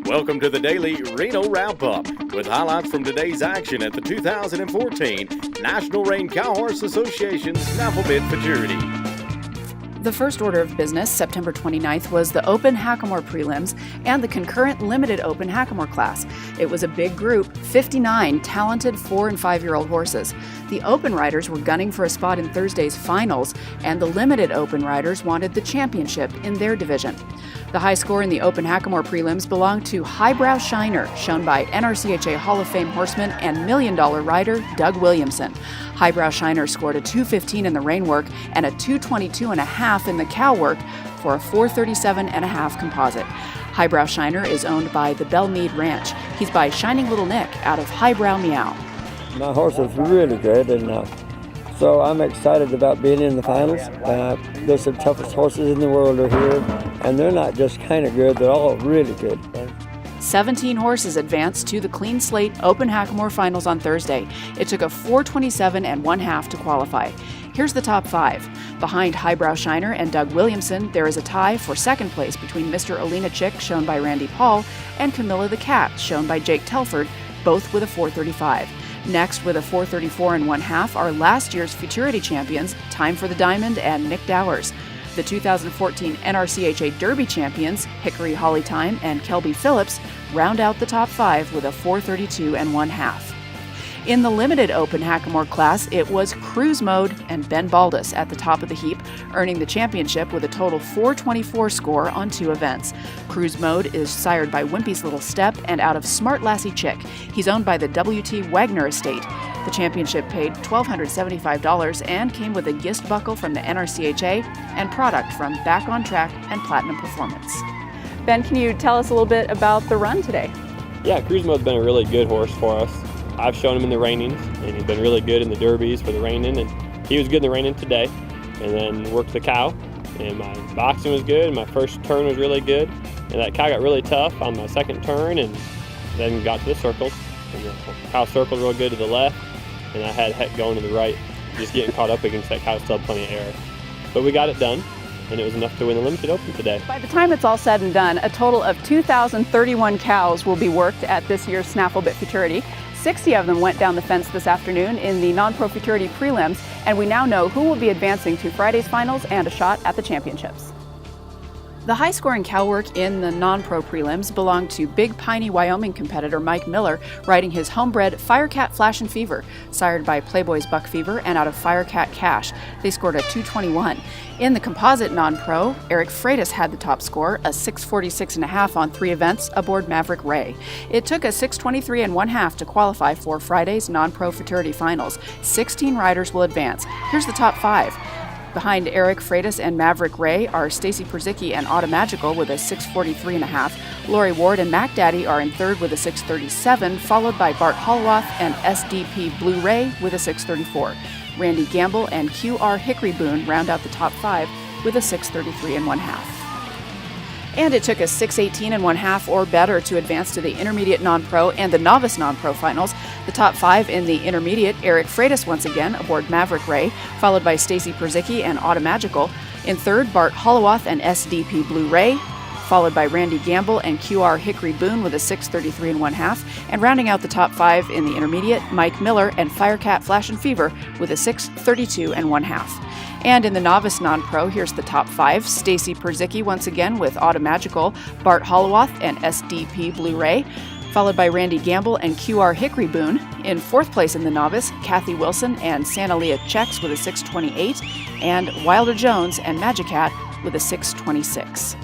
Welcome to the daily Reno Wrap-Up with highlights from today's action at the 2014 National Rein Cowhorse Association Snaffle Bit Futurity. The first order of business, September 29th, was the Open Hackamore prelims and the concurrent limited Open Hackamore class. It was a big group, 59 talented 4- and 5-year-old horses. The Open riders were gunning for a spot in Thursday's finals, and the limited Open riders wanted the championship in their division. The high score in the Open Hackamore prelims belonged to Highbrow Shiner, shown by NRCHA Hall of Fame horseman and $1 million rider Doug Williamson. Highbrow Shiner scored a 2:15 in the rein work and a 2:22.5 in the cow work for a 4:37.5 composite. Highbrow Shiner is owned by the Bellmead Ranch. He's by Shining Little Nick out of Highbrow Meow. My horse is really good, and so I'm excited about being in the finals. There's the toughest horses in the world are here, and they're not just kind of good, they're all really good. 17 horses advanced to the clean slate Open Hackamore finals on Thursday. It took a 4:27.5 to qualify. Here's the top 5. Behind Highbrow Shiner and Doug Williamson, there is a tie for second place between Mr. Alina Chick, shown by Randy Paul, and Camilla the Cat, shown by Jake Telford, both with a 4:35. Next, with a 4:34.5, are last year's Futurity champions, Time for the Diamond and Nick Dowers. The 2014 NRCHA Derby champions, Hickory Holly Time and Kelby Phillips, round out the top 5 with a 4:32.5. In the limited Open Hackamore class, it was Cruise Mode and Ben Baldus at the top of the heap, earning the championship with a total 424 score on 2 events. Cruise Mode is sired by Wimpy's Little Step and out of Smart Lassie Chick. He's owned by the W.T. Wagner estate. The championship paid $1,275 and came with a gist buckle from the NRCHA and product from Back on Track and Platinum Performance. Ben, can you tell us a little bit about the run today? Yeah, Cruise Mode's been a really good horse for us. I've shown him in the reignings, and he's been really good in the derbies for the reining, and he was good in the reining today. And then worked the cow, and my boxing was good, and my first turn was really good. And that cow got really tough on my second turn, and then got to the circles. And the cow circled real good to the left, and I had heck going to the right, just getting caught up against that cow, still had plenty of air. But we got it done, and it was enough to win the Limited Open today. By the time it's all said and done, a total of 2,031 cows will be worked at this year's Snaffle Bit Futurity. 60 of them went down the fence this afternoon in the NonPro Futurity prelims, and we now know who will be advancing to Friday's finals and a shot at the championships. The high-scoring cow work in the NonPro prelims belonged to Big Piney, Wyoming competitor Mike Miller, riding his homebred Firecat Flash and Fever, sired by Playboy's Buck Fever and out of Firecat Cash. They scored a 221. In the composite NonPro, Eric Freitas had the top score, a 646.5 on 3 events aboard Maverick Ray. It took a 623.5 to qualify for Friday's NonPro Futurity finals. 16 riders will advance. Here's the top 5. Behind Eric Freitas and Maverick Ray are Stacy Perzicki and Automagical with a 643.5. Lori Ward and Mac Daddy are in third with a 637, followed by Bart Hollowath and SDP Blue Ray with a 634. Randy Gamble and QR Hickory Boone round out the top 5 with a 633.5. And it took a 618.5 or better to advance to the Intermediate Non-Pro and the Novice Non-Pro finals. The top 5 in the Intermediate, Eric Freitas once again aboard Maverick Ray, followed by Stacy Perzicki and Automagical. In third, Bart Hollowath and SDP Blue Ray, followed by Randy Gamble and QR Hickory Boone with a 633.5. And rounding out the top 5 in the Intermediate, Mike Miller and Firecat Flash and Fever with a 632.5. And in the Novice Non-Pro, here's the top 5. Stacy Perzicki once again with Automagical, Bart Hollowath and SDP Blue Ray, followed by Randy Gamble and QR Hickory Boone. In fourth place in the Novice, Kathy Wilson and Santa Leah Checks with a 628, and Wilder Jones and Magicat with a 626.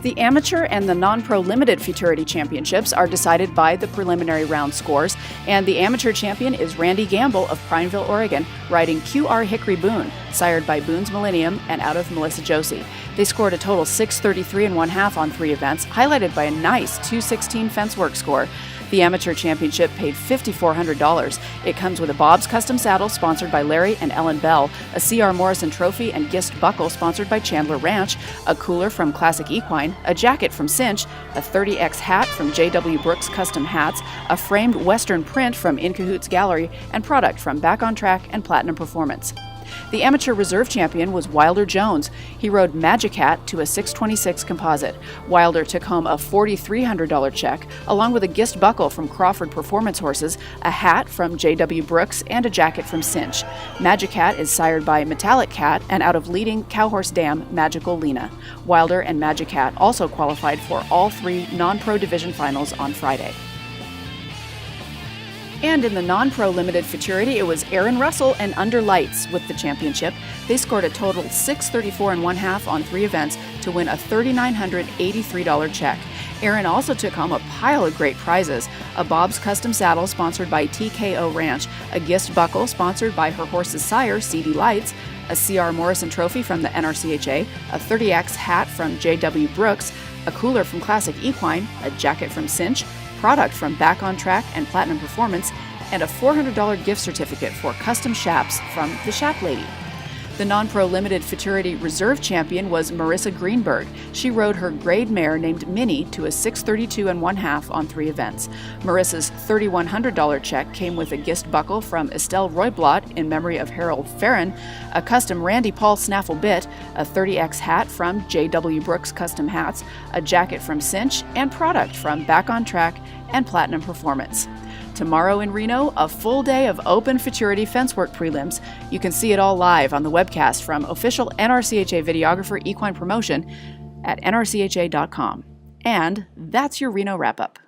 The Amateur and the Non-Pro Limited Futurity Championships are decided by the preliminary round scores, and the Amateur champion is Randy Gamble of Prineville, Oregon, riding QR Hickory Boone, sired by Boone's Millennium and out of Melissa Josie. They scored a total 633.5 on 3 events, highlighted by a nice 216 fence work score. The Amateur Championship paid $5,400. It comes with a Bob's Custom Saddle sponsored by Larry and Ellen Bell, a C.R. Morrison Trophy and Gist Buckle sponsored by Chandler Ranch, a cooler from Classic Equine, a jacket from Cinch, a 30X hat from J.W. Brooks Custom Hats, a framed Western print from In Cahoots Gallery, and product from Back on Track and Platinum Performance. The amateur reserve champion was Wilder Jones. He rode Magic Hat to a 626 composite. Wilder took home a $4,300 check, along with a Gist buckle from Crawford Performance Horses, a hat from J.W. Brooks, and a jacket from Cinch. Magic Hat is sired by Metallic Cat and out of leading Cowhorse Dam Magical Lena. Wilder and Magic Hat also qualified for all 3 non-pro division finals on Friday. And in the non-pro limited futurity, it was Aaron Russell and Under Lights with the championship. They scored a total 634 1/2 on 3 events to win a $3,983 check. Aaron also took home a pile of great prizes: a Bob's Custom Saddle sponsored by TKO Ranch, a Gist buckle sponsored by her horse's sire, CD Lights, a C.R. Morrison trophy from the NRCHA, a 30X hat from J.W. Brooks, a cooler from Classic Equine, a jacket from Cinch, product from Back on Track and Platinum Performance, and a $400 gift certificate for custom chaps from the Chap Lady. The non-pro limited futurity reserve champion was Marissa Greenberg. She rode her grade mare named Minnie to a 632 1/2 on 3 events. Marissa's $3,100 check came with a Gist buckle from Estelle Royblot in memory of Harold Farron, a custom Randy Paul snaffle bit, a 30X hat from J.W. Brooks Custom Hats, a jacket from Cinch, and product from Back on Track and Platinum Performance. Tomorrow in Reno, a full day of open futurity fencework prelims. You can see it all live on the webcast from official NRCHA videographer Equine Promotion at nrcha.com. And that's your Reno wrap-up.